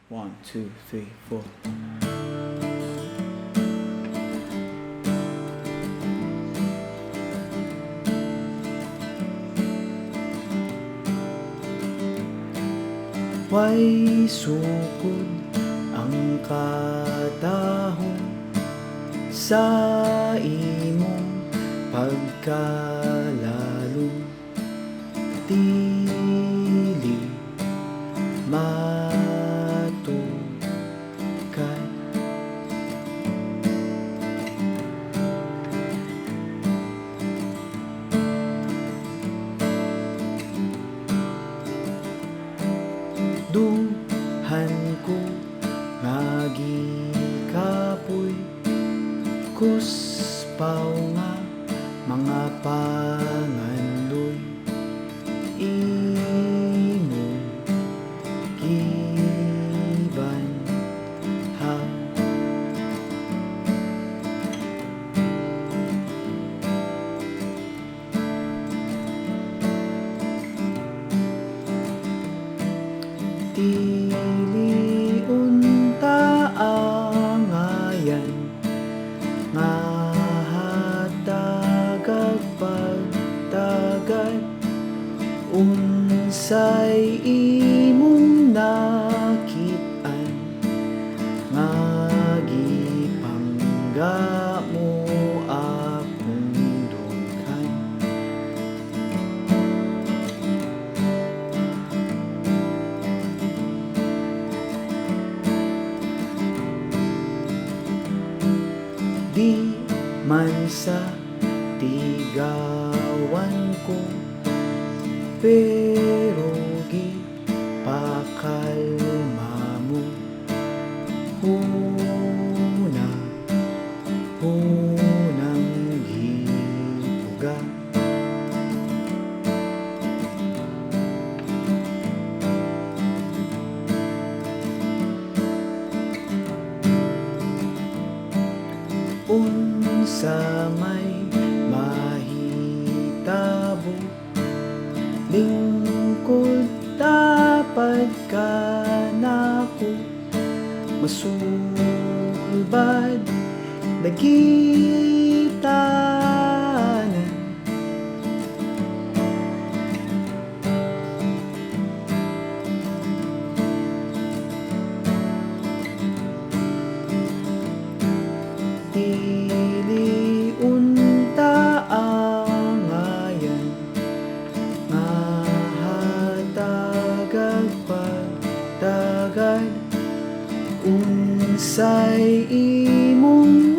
One, two, three, four. Way sukod ang katahong sa imong pagkalalo, dili matukan. Duhan ko nga gikapoy kuspaw nga mga pangandoy imo giban ha. Dili unta angayan nga hatagag pagtagad unsay imong nakit-an nga gipangga mo akong dughan. Di man sa tigawan ko, pero gipakalma mo. Hunang gipuga. Unsa may mahitabo, lingkod tapad ka nako, masulbad nagitanan. Dili unta angayan nga hatagag pagtagad unsay imong